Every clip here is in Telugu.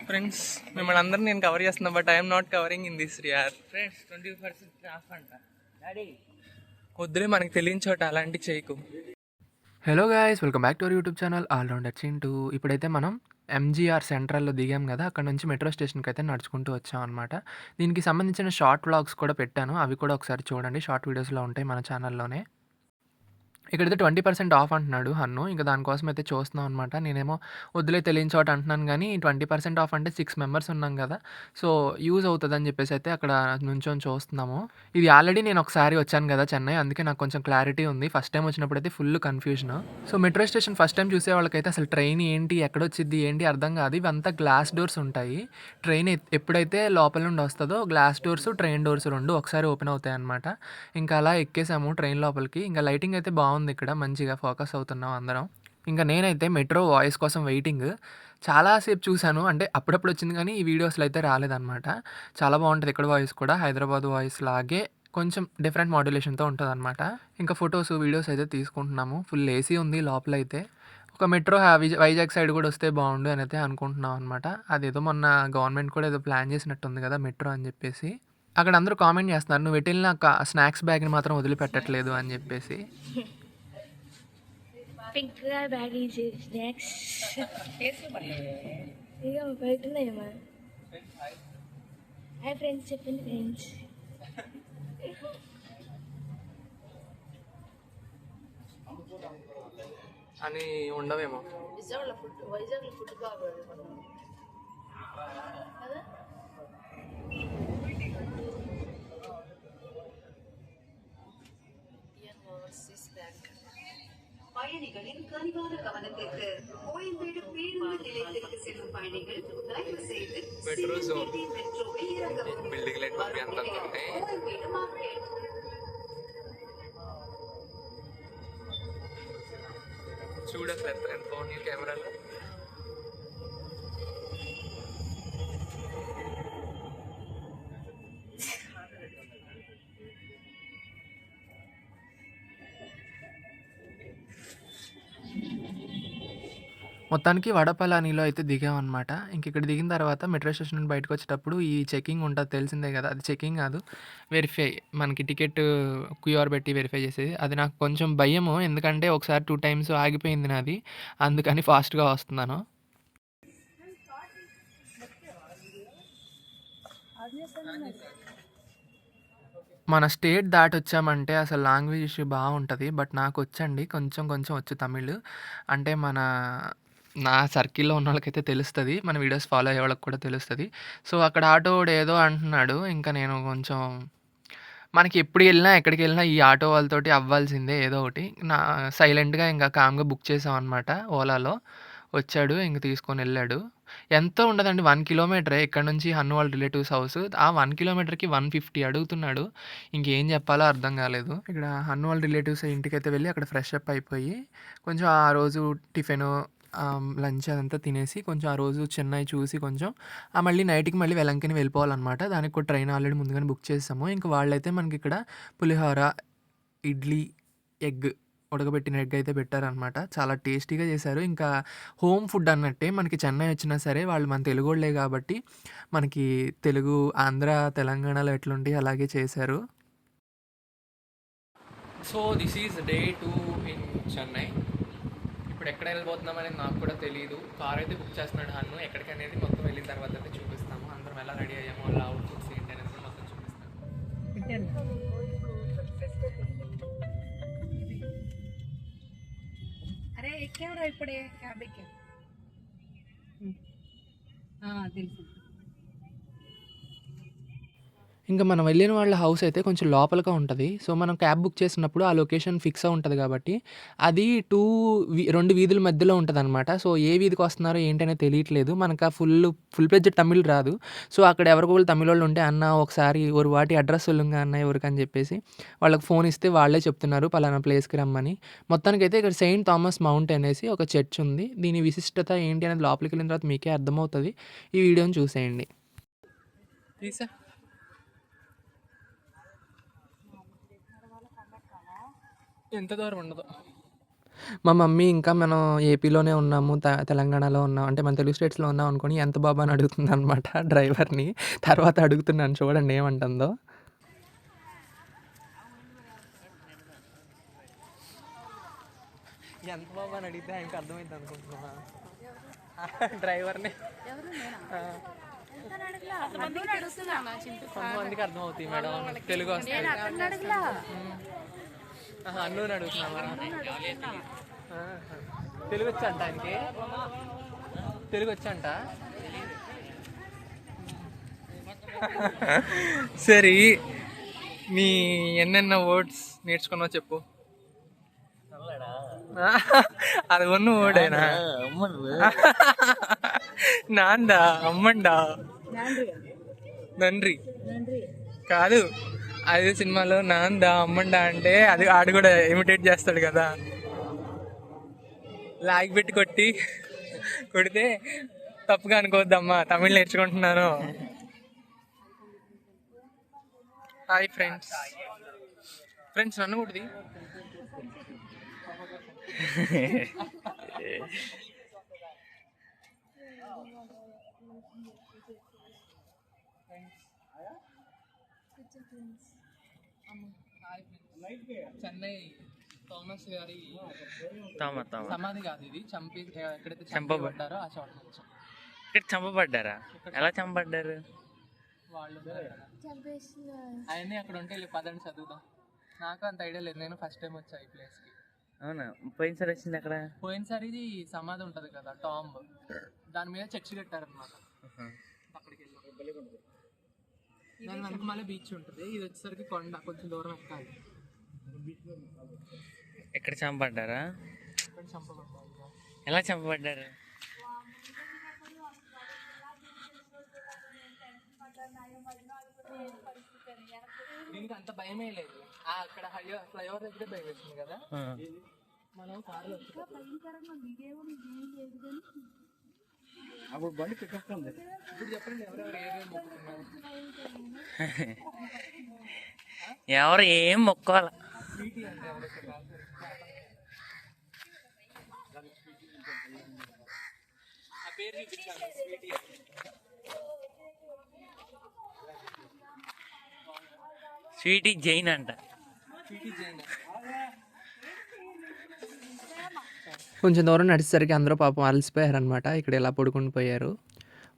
ఫ్రెండ్స్ మిమ్మల్ని అందరిని నేను కవర్ చేస్తున్నా, but I'm not covering in this year. Friends 20% off అంట డాడీ. వద్దులే, మనకి తెలియని చోట అలాంటి చేయకు. Hello guys, welcome back to our YouTube channel all rounder Chintu. ఇప్పుడైతే మనం ఎంజీఆర్ సెంట్రల్లో దిగాం కదా, అక్కడ నుంచి మెట్రో స్టేషన్కి అయితే నడుచుకుంటూ వచ్చాం అనమాట. దీనికి సంబంధించిన షార్ట్ వ్లాగ్స్ కూడా పెట్టాను, అవి కూడా ఒకసారి చూడండి. షార్ట్ వీడియోస్లో ఉంటాయి మన ఛానల్లోనే. ఇక్కడైతే 20% ఆఫ్ అంటున్నాడు హన్ను, ఇంకా దానికోసం అయితే చూస్తున్నాం అనమాట. నేనేమో వద్దులే తెలియని చోట అంటున్నాను, కానీ 20% ఆఫ్ అంటే 6 మెంబర్స్ ఉన్నాం కదా, సో యూజ్ అవుతుందని చెప్పేసి అయితే అక్కడ నుంచొని చూస్తున్నాము. ఇది ఆల్రెడీ నేను ఒకసారి వచ్చాను కదా చెన్నై, అందుకే నాకు కొంచెం క్లారిటీ ఉంది. ఫస్ట్ టైం వచ్చినప్పుడు అయితే full confusion. So metro station first time చూసే వాళ్ళకైతే అసలు ట్రైన్ ఏంటి, ఎక్కడొచ్చిద్ది ఏంటి అర్థం కాదు. ఇవంతా గ్లాస్ డోర్స్ ఉంటాయి. ట్రైన్ ఎప్పుడైతే లోపల నుండి వస్తుందో గ్లాస్ డోర్స్, ట్రైన్ డోర్స్ రెండు ఒకసారి ఓపెన్ అవుతాయి అనమాట. ఇంకా అలా ఎక్కేసాము ట్రైన్ లోపలికి. ఇంకా లైటింగ్ అయితే బాగుంది, ఇక్కడ మంచిగా ఫోకస్ అవుతున్నాం అందరం. ఇంకా నేనైతే మెట్రో వాయిస్ కోసం వెయిటింగ్ చాలాసేపు చూశాను, అంటే అప్పుడప్పుడు వచ్చింది కానీ ఈ వీడియోస్లో అయితే రాలేదన్నమాట. చాలా బాగుంటుంది ఇక్కడ వాయిస్ కూడా, హైదరాబాద్ వాయిస్ లాగే కొంచెం డిఫరెంట్ మాడ్యులేషన్తో ఉంటుంది అనమాట. ఇంకా ఫొటోస్ వీడియోస్ అయితే తీసుకుంటున్నాము. ఫుల్ ఏసీ ఉంది లోపల అయితే. ఒక మెట్రో వైజాగ్ సైడ్ కూడా వస్తే బాగుండు అని అయితే అనుకుంటున్నాం అనమాట. అదేదో మొన్న గవర్నమెంట్ కూడా ఏదో ప్లాన్ చేసినట్టుంది కదా మెట్రో అని చెప్పేసి. అక్కడ అందరూ కామెంట్ చేస్తున్నారు, నువ్వు పెట్టిన స్నాక్స్ బ్యాగ్ని మాత్రం వదిలిపెట్టట్లేదు అని చెప్పేసి. పింక్ బ్యాగ్ ఈజ్ స్నాక్స్ ఇక పెడుతున్నాయమ్మా. హాయ్ ఫ్రెండ్స్ చెప్పండి ఫ్రెండ్స్. అని ఉండవేమో. వైజాగ్లో ఫుడ్ బాగా பயணிகளின் கனிவான கவனத்திற்கு கோயம்பேடு பேருந்து நிலையத்திற்கு செல்லும் பயணிகள் தயவு செய்து மெட்ரோவில் இறங்கவும். கோயம்பேடு மார்க்கெட். చూడట్లేదు ఫోన్ కెమెరాలో. మొత్తానికి వడపళనిలో అయితే దిగామన్నమాట. ఇంక ఇక్కడ దిగిన తర్వాత మెట్రో స్టేషన్ నుండి బయటకు వచ్చేటప్పుడు ఈ చెకింగ్ ఉంటుంది తెలిసిందే కదా, అది చెకింగ్ కాదు, వెరిఫై. మనకి టికెట్ క్యూఆర్ పెట్టి వెరిఫై చేసేది. అది నాకు కొంచెం భయము, ఎందుకంటే ఒకసారి 2 టైమ్స్ ఆగిపోయింది నాది, అందుకని ఫాస్ట్గా వస్తున్నాను. మన స్టేట్ దాటి వచ్చామంటే అసలు లాంగ్వేజ్ ఇష్యూ బాగుంటుంది. బట్ నాకు వచ్చండి, కొంచెం కొంచెం వచ్చు తమిళ్. అంటే నా సర్కిల్‌లో ఉన్న వాళ్ళకైతే తెలుస్తది, మన వీడియోస్ ఫాలో అయ్యే వాళ్ళకి కూడా తెలుస్తది. సో అక్కడ ఆటోవాడు ఏదో అంటున్నాడు, ఇంకా నేను కొంచెం మనకి ఎప్పుడు వెళ్ళినా ఎక్కడికి వెళ్ళినా ఈ ఆటో వాళ్ళతోటి అవ్వాల్సిందే ఏదో ఒకటి. సైలెంట్‌గా ఇంకా కామ్‌గా బుక్ చేసామన్నమాట ఓలాలో. వచ్చాడు, ఇంక తీసుకొని వెళ్ళాడు. ఎంతో ఉండదండి, 1 కిలోమీటరే ఇక్కడ నుంచి హన్ను వాళ్ళ రిలేటివ్స్ హౌస్. ఆ 1 కిలోమీటర్‌కి 150 అడుగుతున్నాడు. ఇంకేం చెప్పాలో అర్థం కాలేదు. ఇక్కడ హన్ను వాళ్ళ రిలేటివ్స్ ఇంటికైతే వెళ్ళి అక్కడ ఫ్రెష్ అప్ అయిపోయి కొంచెం ఆ రోజు టిఫిను, లంచ్ అదంతా తినేసి కొంచెం ఆ రోజు చెన్నై చూసి కొంచెం మళ్ళీ నైట్‌కి మళ్ళీ వెలంకని వెళ్ళిపోవాలన్నమాట. దానికి కూడా ట్రైన్ ఆల్రెడీ ముందుగానే బుక్ చేసాము. ఇంక వాళ్ళైతే మనకి ఇక్కడ పులిహోర, ఇడ్లీ, ఎగ్, ఉడకబెట్టిన ఎగ్ అయితే పెట్టారనమాట. చాలా టేస్టీగా చేశారు. ఇంకా హోమ్ ఫుడ్ అన్నట్టే. మనకి చెన్నై వచ్చినా సరే వాళ్ళు మన తెలుగోళ్ళే కాబట్టి మనకి తెలుగు, ఆంధ్ర, తెలంగాణలో ఎట్లుంటాయి అలాగే చేశారు. So this is day 2 in Chennai. ఇప్పుడు ఎక్కడ వెళ్ళిపోతున్నాం అనేది నాకు కూడా తెలియదు. కార్ అయితే బుక్ చేస్తున్నాడు హన్ను. ఎక్కడికి అనేది మొత్తం వెళ్ళిన తర్వాత అయితే చూపిస్తాము. అందరం ఎలా రెడీ అయ్యామో, వాళ్ళ అవుట్ఫిట్స్ ఏంటి అనేది కూడా మొత్తం చూపిస్తాము. అరే ఎక్కేవరా ఇప్పుడే క్యాబ్ ఎక్కా తెలుసు. ఇంకా మనం వెళ్ళిన వాళ్ళ హౌస్ అయితే కొంచెం లోపలగా ఉంటుంది. సో మనం క్యాబ్ బుక్ చేసినప్పుడు ఆ లొకేషన్ ఫిక్స్ అయి ఉంటుంది కాబట్టి అది 2 వీధుల మధ్యలో ఉంటుందన్నమాట. సో ఏ వీధికి వస్తున్నారో ఏంటనేది తెలియట్లేదు. మనకు ఆ ఫుల్ ఫ్లెడ్జ్డ్ తమిళ్ రాదు. సో అక్కడ ఎవరికో తమిళ వాళ్ళు ఉంటే, అన్న ఒకసారి ఒక వాటి అడ్రస్ సొల్లుంగా అన్న ఎవరికని చెప్పేసి వాళ్ళకి ఫోన్ ఇస్తే వాళ్ళే చెప్తున్నారు పలానా ప్లేస్కి రమ్మని. మొత్తానికైతే ఇక్కడ సెయింట్ థామస్ మౌంట్ అనేసి ఒక చర్చ్ ఉంది. దీని విశిష్టత ఏంటి అనేది లోపలికి వెళ్ళిన తర్వాత మీకే అర్థమవుతుంది. ఈ వీడియోని చూసేయండి. ఎంత దూరం ఉండదు. మా మమ్మీ ఇంకా మనం ఏపీలోనే ఉన్నాము, తెలంగాణలో ఉన్నాం అంటే మన తెలుగు స్టేట్స్‌లో ఉన్నాం అనుకోని ఎంత బాబు అని అడుగుతుందనమాట డ్రైవర్‌ని. తర్వాత అడుగుతున్నాను చూడండి ఏమంటుందో. ఎంత బాబు అని అడిగితే ఆయనకి అర్థమైంది అనుకుంటున్నా డ్రైవర్ని. కొంతమందికి అర్థమవుతాయి మేడం, తెలుగు వస్తుంది. అన్నుని అడుగుతున్నావా? తెలుగు వచ్చంట ఆయనకి, తెలుగు వచ్చంట. సరే నీ ఎన్నెన్న వర్డ్స్ నేర్చుకున్నావు చెప్పు. అది ఉన్న ఓడేనా? నాందా అమ్మండా నండ్రి కాదు, అదే సినిమాలో నాందా అమ్మండా అంటే అది ఆడు కూడా ఇమిటేట్ చేస్తాడు కదా, లాగి పెట్టి కొడితే తప్పుగా అనుకోవద్దమ్మా, తమిళ్ నేర్చుకుంటున్నాను. హాయ్ ఫ్రెండ్స్ నన్ను కొడుది. చెన్నై థామస్ గారి సమాధి కాదు ఇది, ఎక్కడైతే చంపబడ్డారో ఆ చోట నుంచి. ఇక్కడ చంపబడ్డారా? ఎలా చంపబడ్డారు? వాళ్ళు ఆయన్ని అక్కడ ఉంటే పదండి చదువుదాం. నాకు అంత ఐడియా లేదు, నేను ఫస్ట్ టైం వచ్చా ఈ ప్లేస్కి. అవునా? పోయినసారి వచ్చింది అక్కడ. పోయినసారి ఇది సమాధి ఉంటుంది కదా టాంబ్, దాని మీద చర్చి కట్టారనమాట. అక్కడికి వెళ్ళాం. దాని వెనక మళ్ళీ బీచ్ ఉంటుంది, ఇది వచ్చేసరికి కొండ, కొంచెం దూరం ఎక్కాలి. ఎక్కడ చంపబడ్డారా? ఇక్కడ చంపబడ్డారు. ఎలా చంపబడ్డారు? దీనికి అంత భయమే లేదు, అక్కడ ఫ్లైఓవర్ దగ్గర భయం వేసింది కదా. మనం కార్లో అప్పుడు బండి పికప్ ఉంది. ఇప్పుడు చెప్పండి ఎవరు ఏం మొక్కాల? స్వీటీ జైన్ అంట. కొంచెం దూరం నడిచేసరికి అందరూ పాపం అలసిపోయారనమాట. ఇక్కడ ఇలా పడుకుని పోయారు.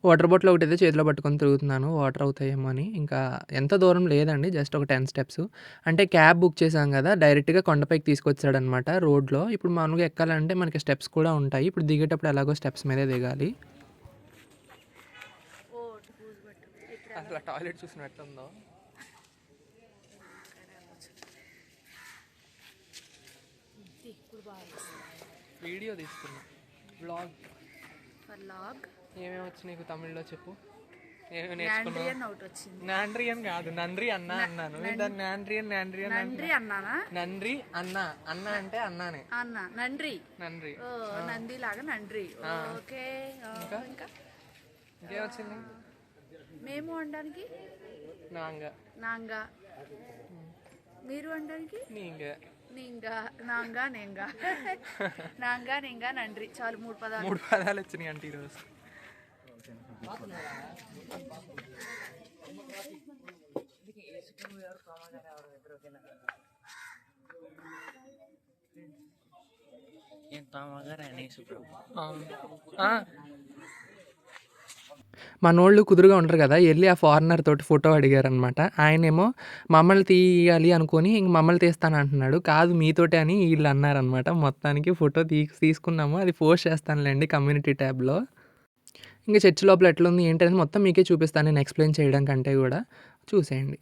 వాటర్ బాటిల్ ఒకటైతే చేతిలో పట్టుకొని తిరుగుతున్నాను, వాటర్ అవుతాయేమో అని. ఇంకా ఎంత దూరం లేదండి, జస్ట్ ఒక 10 స్టెప్స్. అంటే క్యాబ్ బుక్ చేసాం కదా, డైరెక్ట్గా కొండపైకి తీసుకొచ్చాడనమాట రోడ్లో. ఇప్పుడు మామూలుగా ఎక్కాలంటే మనకి స్టెప్స్ కూడా ఉంటాయి. ఇప్పుడు దిగేటప్పుడు ఎలాగో స్టెప్స్ మీదే దిగాలి. అసలు టాయిలెట్ చూసినట్టుందో. వీడియో తీస్తున్నా, వ్లాగ్. ఏమేమి వచ్చి నీకు తమిళ్లో చెప్పు, ఏమేమి నేర్చుకున్నావు? నాండ్రియన్ కాదు, నండ్రి అన్న అన్నాను. దాన్ని నాండ్రియన్ నండ్రి అన్న అంటే అన్నానే. నండ్రి నంది లాగా నండ్రి. ఓకే. ఇంకా ఇంకేమొచ్చింది? మేము వండడానికి నాంగా, మీరు వండడానికి నీంగా, నాంగా నేంగా. నాంగా నేంగా నండ్రి. చాలు 3 పదాలు వచ్చినాయి అంటే ఈరోజు. మనోళ్ళు కుదురుగా ఉంటారు కదా, వెళ్ళి ఆ ఫారినర్ తోటి ఫోటో అడిగారనమాట. ఆయనేమో మమ్మల్ని తీయాలి అనుకొని ఇంక మమ్మల్ని తీస్తాను అంటున్నాడు. కాదు మీతోటే అని వీళ్ళు అన్నారనమాట. మొత్తానికి ఫోటో తీసుకున్నాము, అది పోస్ట్ చేస్తానులేండి కమ్యూనిటీ ట్యాబ్లో. ఇంకా చర్చ్ లోపల ఎట్లుంది ఏంటనేది మొత్తం మీకే చూపిస్తాను, నేను ఎక్స్ప్లెయిన్ చేయడం కంటే కూడా. చూసేయండి.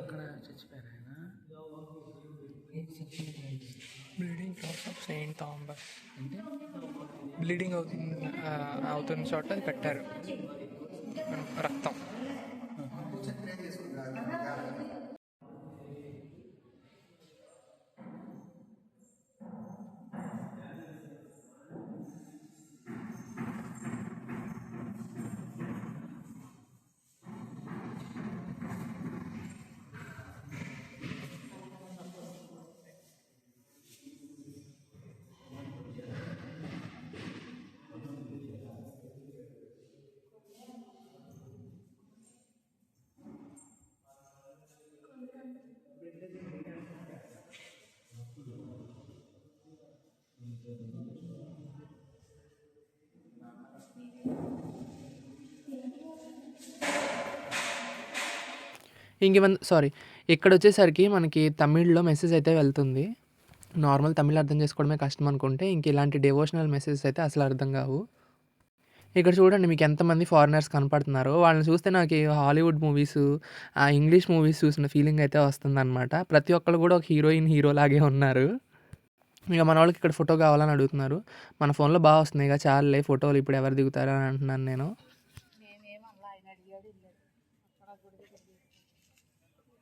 అక్కడ చచ్చిపోయారు ఆయన. Bleeding cross of Saint Thomas అంటే బ్లీడింగ్ అవుతున్న చోట అది కట్టారు. రక్తం. ఇక్కడొచ్చేసరికి మనకి తమిళ్‌లో మెసేజ్ అయితే వెళ్తుంది. నార్మల్ తమిళ్ అర్థం చేసుకోవడమే కష్టం అనుకుంటే, ఇంక ఇలాంటి డివోషనల్ మెసేజెస్ అయితే అసలు అర్థం కావు. ఇక్కడ చూడండి మీకు ఎంతమంది ఫారినర్స్ కనపడుతున్నారో. వాళ్ళని చూస్తే నాకు ఈ హాలీవుడ్ మూవీసు, ఇంగ్లీష్ మూవీస్ చూసిన ఫీలింగ్ అయితే వస్తుందనమాట. ప్రతి ఒక్కళ్ళు కూడా ఒక హీరోయిన్, హీరో లాగే ఉన్నారు. ఇక మన వాళ్ళకి ఇక్కడ ఫోటో కావాలని అడుగుతున్నారు. మన ఫోన్‌లో బాగా వస్తున్నాయిగా చాలులే ఫోటోలు ఇప్పుడు ఎవరు దిగుతారు అని అంటున్నాను నేను. నేనేమన్నా ఆయన అడిగాడు ఇల్లేదు అక్కడ గుడి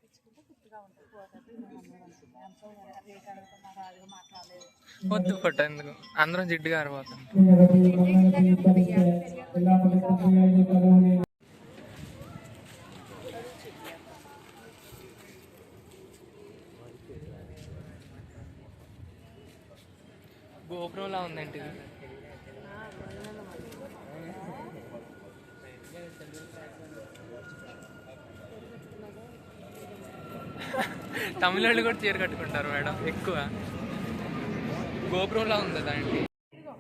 తెచ్చుకుంటే గుర్తుగా ఉంటుంది పోతుంది ఎంతో రేట్ అడుగుతున్నారు అది మాట్లాడలేదు వద్దు ఫోటో ఎందుకు, అందరం జిడ్డుగా ఆరిపోతాం. గోపురంలా ఉందేంటి ఇది? తమిళోళ్ళు కూడా చీర కట్టుకుంటారు మేడం ఎక్కువ. గోపురంలా ఉంది దాంట్లో.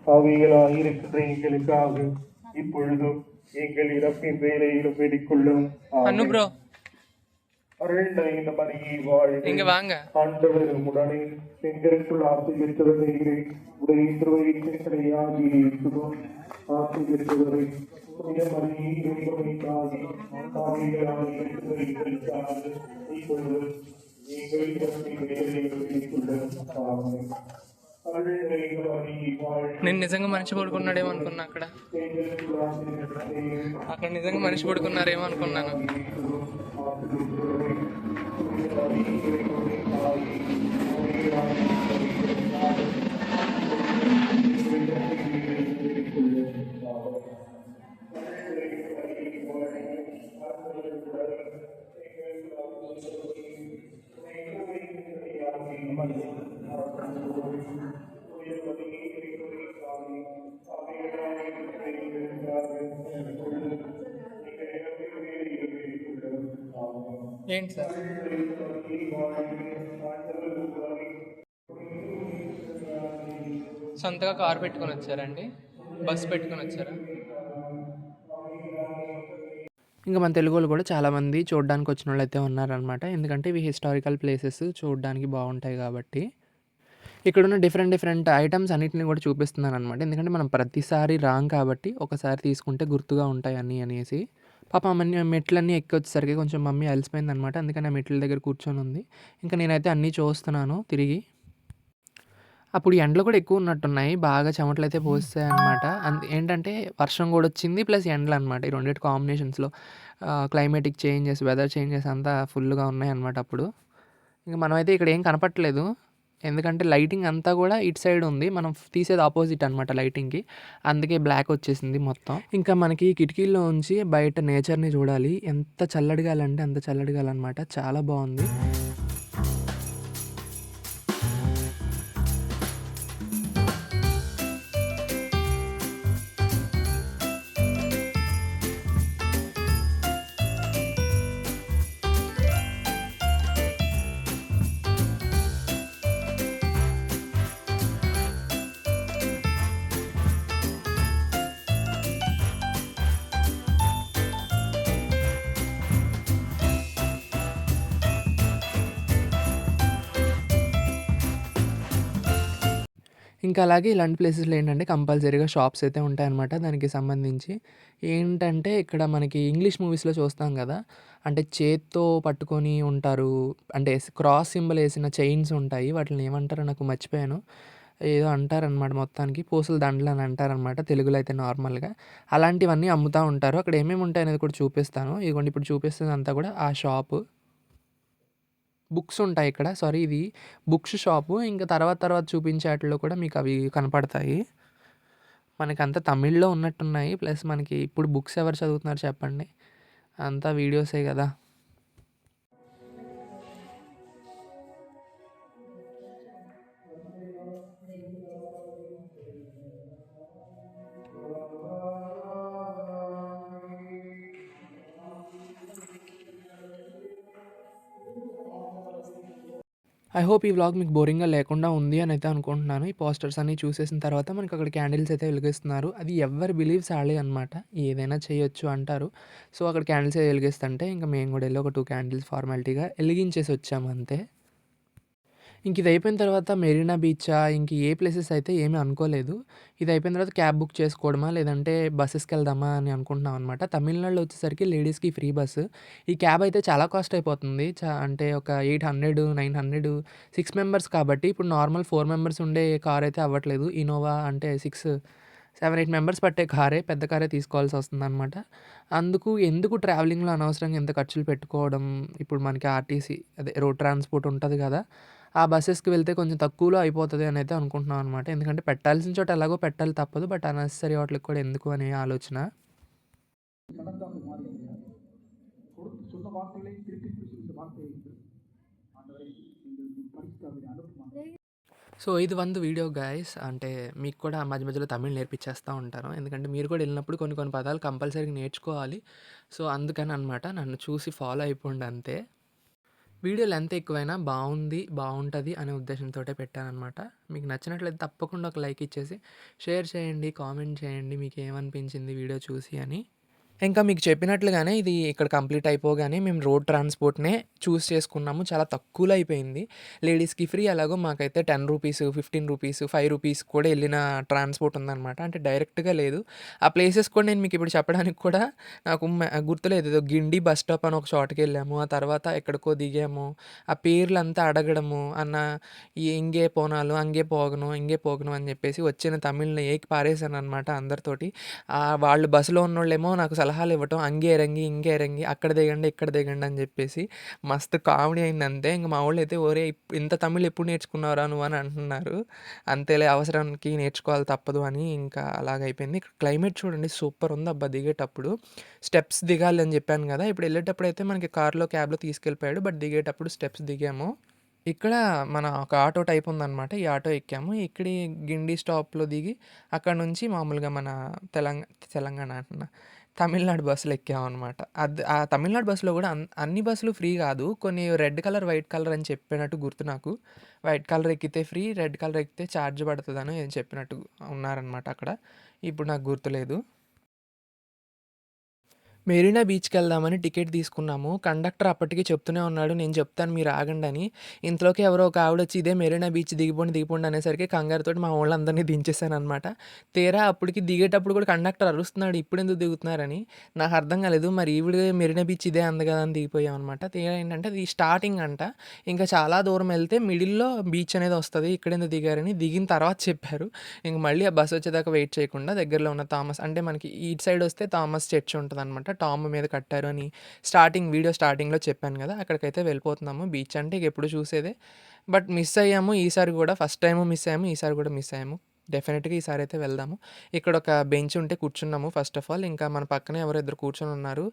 அவைகளாயிருக்கின்ற எங்களுக்காக இப்பொழுதும் எங்கள் இறப்பின் வேலையிலும் வேடிக்கொள்ளும் அண்ணு ப்ரோ அருள் நிறைந்த மனையை வாழ்க. இங்க வாங்க. ஆண்டவர் உடனே எங்களுக்குள் ஆசையிருக்கிறவரை உடைய திருவயிற்றையாகி சுகம் ஆசையிருக்கிறவரை மனையை இறைவனைக்காகி அவைகளாயிருக்கின்ற எங்களுக்காக இப்பொழுதும் எங்கள் இறப்பின் வேலையிலும் வேடிக்கொள்ளும். నేను నిజంగా మనిషి పడుకున్నాడేమో అనుకున్నా. అక్కడ నిజంగా మనిషి పడుకున్నారేమో అనుకున్నాను. ఏంటి సార్ సొంతగా కార్ పెట్టుకొని వచ్చారండి? బస్ పెట్టుకొని వచ్చారా? ఇంకా మన తెలుగు వాళ్ళు కూడా చాలామంది చూడడానికి వచ్చిన వాళ్ళు అయితే ఉన్నారనమాట. ఎందుకంటే ఇవి హిస్టారికల్ ప్లేసెస్ చూడడానికి బాగుంటాయి కాబట్టి. ఇక్కడున్న డిఫరెంట్ ఐటమ్స్ అన్నిటిని కూడా చూపిస్తున్నాను అనమాట. ఎందుకంటే మనం ప్రతిసారి రాం కాబట్టి ఒకసారి తీసుకుంటే గుర్తుగా ఉంటాయి అన్నీ అనేసి. పాపం మెట్లన్నీ ఎక్కి వచ్చేసరికి కొంచెం మమ్మీ అలసిపోయిందనమాట. అందుకని ఆ మెట్ల దగ్గర కూర్చొని ఉంది. ఇంకా నేనైతే అన్నీ చూస్తున్నాను తిరిగి. అప్పుడు ఎండలు కూడా ఎక్కువ ఉన్నట్టున్నాయి. బాగా చెమటలు అయితే పోస్తాయి అనమాట. ఏంటంటే వర్షం కూడా వచ్చింది ప్లస్ ఎండలు అనమాట. ఈ రెండింటి కాంబినేషన్స్లో క్లైమేటిక్ చేంజెస్, వెదర్ చేంజెస్ అంతా ఫుల్గా ఉన్నాయన్నమాట అప్పుడు. ఇంకా మనమైతే ఇక్కడ ఏం కనపట్లేదు. ఎందుకంటే లైటింగ్ అంతా కూడా ఇటు సైడ్ ఉంది. మనం తీసేది ఆపోజిట్ అనమాట లైటింగ్కి. అందుకే బ్లాక్ వచ్చేసింది మొత్తం. ఇంకా మనకి కిటికీల్లో ఉంచి బయట నేచర్ని చూడాలి. ఎంత చల్లడిగాలంటే అంత చల్లడిగాలన్నమాట. చాలా బాగుంది. ఇంకా అలాగే ఇలాంటి ప్లేసెస్‌లో ఏంటంటే కంపల్సరీగా షాప్స్ అయితే ఉంటాయన్నమాట దానికి సంబంధించి. ఏంటంటే ఇక్కడ మనకి ఇంగ్లీష్ మూవీస్‌లో చూస్తాం గదా! అంటే చేత్తో పట్టుకొని ఉంటారు. అంటే క్రాస్ సింబల్ ఏసిన చైన్స్ ఉంటాయి. వాటిల్ని ఏమంటారో నాకు మర్చిపోయాను. ఏదో అంటారనమాట మొత్తానికి. పూసల దండలు అని అంటారనమాట తెలుగులో అయితే నార్మల్‌గా. అలాంటివన్నీ అమ్ముతా ఉంటారు. అక్కడ ఏమేమి ఉంటాయనేది కూడా చూపిస్తాను. ఇదిగోండి ఇప్పుడు చూపిస్తుందంతా కూడా ఆ షాపు. బుక్స్ ఉంటాయి ఇక్కడ. సారీ ఇది బుక్స్ షాపు. ఇంకా తర్వాత తర్వాత చూపించే ఆటిల్లో కూడా మీకు అవి కనపడతాయి. మనకంతా తమిళ్‌లో ఉన్నట్టున్నాయి. ప్లస్ మనకి ఇప్పుడు బుక్స్ ఎవరు చదువుతున్నారు చెప్పండి? అంతా వీడియోసే గదా! ఐ హోప్ ఈ వ్లాగ్ మీకు బోరింగ్‌గా లేకుండా ఉంది అనైతే అనుకుంటున్నాను. ఈ పోస్టర్స్ అన్నీ చూసేసిన తర్వాత మనకి అక్కడ క్యాండిల్స్ అయితే వెలిగిస్తున్నారు. అది ఎవ్వరి బిలీవ్స్ ఆళ్ళే అనమాట. ఏదైనా చేయొచ్చు అంటారు. సో, అక్కడ క్యాండిల్స్ అయి వెలిగిస్తుంటే ఇంక మేము కూడా ఎళ్లి ఒక 2 క్యాండిల్స్ ఫార్మాలిటీగా ఎలిగించేసి వచ్చాము అంతే. ఇంక ఇది అయిపోయిన తర్వాత మెరీనా బీచా, ఇంక ఏ ప్లేసెస్ అయితే ఏమీ అనుకోలేదు. ఇది అయిపోయిన తర్వాత క్యాబ్ బుక్ చేసుకోవడమా, లేదంటే బసెస్‌కెళ్దామా అని అనుకుంటున్నాం అనమాట. తమిళనాడులో వచ్చేసరికి లేడీస్‌కి ఫ్రీ బస్సు. ఈ క్యాబ్ అయితే చాలా కాస్ట్ అయిపోతుంది. అంటే ఒక 800, 900 6 మెంబర్స్ కాబట్టి ఇప్పుడు నార్మల్ 4 మెంబర్స్ ఉండే కార్ అయితే అవ్వట్లేదు. ఇనోవా అంటే 7, 8 మెంబర్స్ పట్టే కారే, పెద్ద కారే తీసుకోవాల్సి వస్తుందనమాట. ఎందుకు ట్రావెలింగ్‌లో అనవసరంగా ఇంత ఖర్చులు పెట్టుకోవడం. ఇప్పుడు మనకి ఆర్టీసీ అదే రోడ్ ట్రాన్స్‌పోర్ట్ ఉంటది గదా! ఆ బసెస్‌కి వెళ్తే కొంచెం తక్కువలో అయిపోతది అనైతే అనుకుంటున్నాం అనమాట. ఎందుకంటే పెట్టాల్సిన చోట ఎలాగో పెట్టాలి తప్పదు. బట్ అన్నెసెసరీ వాటిలకి కూడా ఎందుకు అనే ఆలోచన. సో, ఇది వందు వీడియో గైస్. అంటే మీకు కూడా మధ్య మధ్యలో తమిళ్ నేర్పించేస్తా ఉంటాను. ఎందుకంటే మీరు కూడా ఎళ్ళినప్పుడు కొన్ని కొన్ని పదాలు కంపల్సరీగా నేర్చుకోవాలి. సో, అందుకననమాట. నన్ను చూసి ఫాలో అయిపోండి అంతే. వీడియో లెంత్ ఎక్కువైనా బావుంటది అనే ఉద్దేశంతోటే పెట్టాననమాట. మీకు నచ్చినట్లయితే తప్పకుండా ఒక లైక్ ఇచ్చేసి షేర్ చేయండి, కామెంట్ చేయండి మీకేమనిపించింది వీడియో చూసి అని. ఇంకా మీకు చెప్పినట్లుగానే ఇది ఇక్కడ కంప్లీట్ అయిపోగానే మేము రోడ్ ట్రాన్స్‌పోర్ట్‌నే చేసుకున్నాము. చాలా తక్కువలో అయిపోయింది. లేడీస్‌కి ఫ్రీ ఎలాగో మాకైతే రూ. 10, రూ. 15, రూ. 5 కూడా ఎళ్ళిన ట్రాన్స్‌పోర్ట్ ఉందనమాట. అంటే డైరెక్ట్‌గా లేదు. ఆ ప్లేసెస్ కూడా నేను మీకు ఇప్పుడు చెప్పడానికి కూడా నాకు గుర్తులేదు. ఏదో గిండి బస్ స్టాప్ అని ఒక చోటకెళ్ళాము. ఆ తర్వాత ఎక్కడికో దిగాము. ఆ పేర్లంతా అడగడము ఇంగే పోనాలు, అంగే పోగను అని చెప్పేసి వచ్చిన తమిళ్‌ని ఏకి పారేసాననమాట అందరితోటి. వాళ్ళు బస్సులో ఉన్నోళ్ళేమో నాకు సలహాలు ఇవ్వటం అంగే రంగి, ఇంగే రంగి, అక్కడ దిగండి, ఇక్కడ దిగండి అని చెప్పేసి మస్తు కామెడీ అయిందంతే. ఇంక మా వోళ్ళైతే "ఒరేయ్! ఇంత తమిళ్ ఎప్పుడు నేర్చుకున్నావురా నువ్వు" అని అంటున్నారు. అంతేలే అవసరానికి నేర్చుకోవాలి తప్పదు అని ఇంకా అలాగైపోయింది. ఇక్కడ క్లైమేట్ చూడండి సూపర్ ఉందబ్బా దిగేటప్పుడు. స్టెప్స్ దిగాలి అని చెప్పాను కదా! ఇప్పుడు ఎళ్ళేటప్పుడైతే మనకి కార్‌లో, క్యాబ్‌లో తీసుకెళ్ళిపోయాడు. బట్ దిగేటప్పుడు స్టెప్స్ దిగాము. ఇక్కడ మన ఒక ఆటో టైప్ ఉందనమాట. ఈ ఆటో ఎక్కాము. ఇక్కడి గిండి స్టాప్‌లో దిగి అక్కడి నుంచి మామూలుగా మన తెలంగాణ అంటున్నా. తమిళనాడు బస్సులు ఎక్కామనమాట. ఆ తమిళనాడు బస్సులో కూడా అన్ని బస్సులు ఫ్రీ కాదు. కొన్ని రెడ్ కలర్, వైట్ కలర్ అని చెప్పినట్టు గుర్తు నాకు. వైట్ కలర్ ఎక్కితే ఫ్రీ, రెడ్ కలర్ ఎక్కితే ఛార్జ్ పడతదని ఏదో చెప్పినట్టు ఉన్నారనమాట అక్కడ. ఇప్పుడు నాకు గుర్తులేదు. మెరీనా బీచ్‌కెళ్దామని టికెట్ తీసుకున్నాము. కండక్టర్ అప్పటికి చెప్తూనే ఉన్నాడు, నేను చెప్తాను మీరు ఆగండని. ఇంతలోకి ఎవరో ఒక ఆవిడొచ్చి ఇదే మెరీనా బీచ్ దిగిపోండి అనేసరికి కంగారుతోటి మా వోళ్ళందరిని దించేసాననమాట. తీరా అప్పటికి దిగేటప్పుడు కూడా కండక్టర్ అరుస్తున్నాడు ఇప్పుడెందుకు దిగుతున్నారని. నాకు అర్థం కాలేదు. మరి ఈవిడ మెరీనా బీచ్ ఇదే అంది కదా అని దిగిపోయామనమాట. తీరా ఏంటంటే అది స్టార్టింగ్ అంట. ఇంకా చాలా దూరం వెళ్తే మిడిల్‌లో బీచ్ అనేది వస్తది. ఇక్కడెందుకు దిగారని దిగిన తర్వాత చెప్పారు. ఇంక మళ్ళీ ఆ బస్ వచ్చేదాకా వెయిట్ చేయకుండా దగ్గరలో ఉన్న థామస్ అంటే మనకి ఇటు సైడ్ వస్తే థామస్ చర్చ్ ఉంటదనమాట. టామ్ మీద కట్టారు అని వీడియో స్టార్టింగ్‌లో చెప్పాను గదా! అక్కడికైతే వెళ్ళిపోతున్నాము. బీచ్ అంటే ఇక ఎప్పుడు చూసేదే. బట్ మిస్ అయ్యాము ఈసారి గూడా. ఫస్ట్ టైము మిస్ అయ్యాము. ఈసారి గూడా మిస్ అయ్యాము. డెఫినిట్‌గా ఈసారి అయితే వెళ్దాము. ఇక్కడ ఒక బెంచ్ ఉంటే కూర్చున్నాము ఫస్ట్ ఆఫ్ ఆల్. ఇంకా మన పక్కనే ఎవరో ఇద్దరు కూర్చొని ఉన్నారు.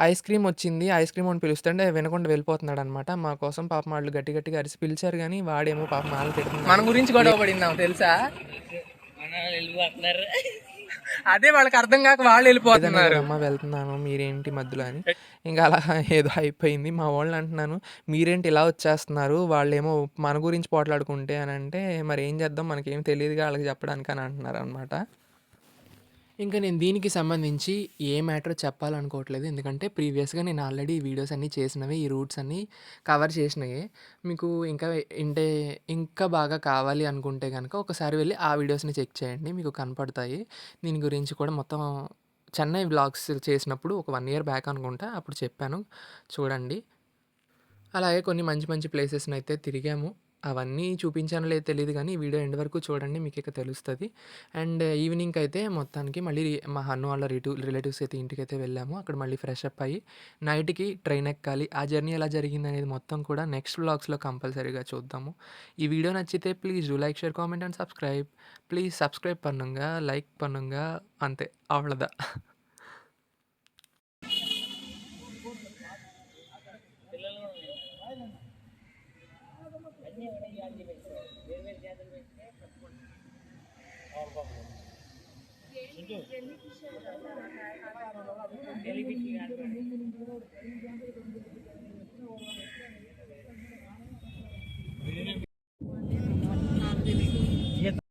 ఐస్ క్రీమ్ వచ్చింది. ఐస్ క్రీమ్ అని పిలుస్తుంటే వినకుండా వెళ్ళిపోతున్నాడనమాట. మా కోసం పాపం వాళ్ళు గట్టి గట్టిగా అరిసి పిలిచారు గానీ వాడేమో పాపం ఆళ్ళని తిడుతున్నాడు. మన గురించి గొడవ పడిందాం తెలుసా? వెళ్ళిపోతున్నారు. అదే వాళ్ళకి అర్థం కాక వాళ్ళు వెళ్ళిపోతున్నారు. అమ్మ వెళ్తున్నాను మీరేంటి మధ్యలో అని. ఇంకా అలా ఏదో అయిపోయింది. మా వాళ్ళని అంటున్నాను మీరేంటి ఇలా వచ్చేస్తున్నారు, వాళ్ళేమో మన గురించి పోట్లాడుకుంటే అని అంటే మరి ఏం చేద్దాం మనకేం తెలియదుగా వాళ్ళకి చెప్పడానికి అని అంటున్నారు అనమాట. ఇంకా నేను దీనికి సంబంధించి ఏ మ్యాటర్ చెప్పాలనుకోవట్లేదు. ఎందుకంటే ప్రీవియస్‌గా నేను ఆల్రెడీ ఈ వీడియోస్ అన్నీ చేసినవే. ఈ రూట్స్ అన్నీ కవర్ చేసినయే. మీకు ఇంకా బాగా కావాలి అనుకుంటే గనక ఒకసారి వెళ్ళి ఆ వీడియోస్‌ని చెక్ చేయండి. మీకు కనపడతాయి. దీని గురించి కూడా మొత్తం చెన్నై వ్లాగ్స్ చేసినప్పుడు ఒక 1 ఇయర్ బ్యాక్ అనుకుంటా అప్పుడు చెప్పాను. చూడండి. అలాగే కొన్ని మంచి మంచి ప్లేసెస్‌నైతే తిరిగాము. అవన్నీ చూపించానో లేదో తెలీదు కానీ, ఈ వీడియో ఎండ్ వరకు చూడండి మీకిక తెలుస్తది. అండ్ ఈవినింగ్‌కి అయితే మొత్తానికి మళ్ళీ మా హన్ను వాళ్ళ రిలేటివ్స్ అయితే ఇంటికైతే వెళ్ళాము. అక్కడ మళ్ళీ ఫ్రెష్ అప్ అయ్యి నైట్‌కి ట్రైన్ ఎక్కాలి. ఆ జర్నీ ఎలా జరిగిందనేది మొత్తం కూడా నెక్స్ట్ వ్లాగ్స్‌లో కంపల్సరీగా చూద్దాము. ఈ వీడియో నచ్చితే please do like, share, comment and subscribe. Please subscribe பண்ணுங்க, லைக் பண்ணுங்க. అంతే అవ్వలదా.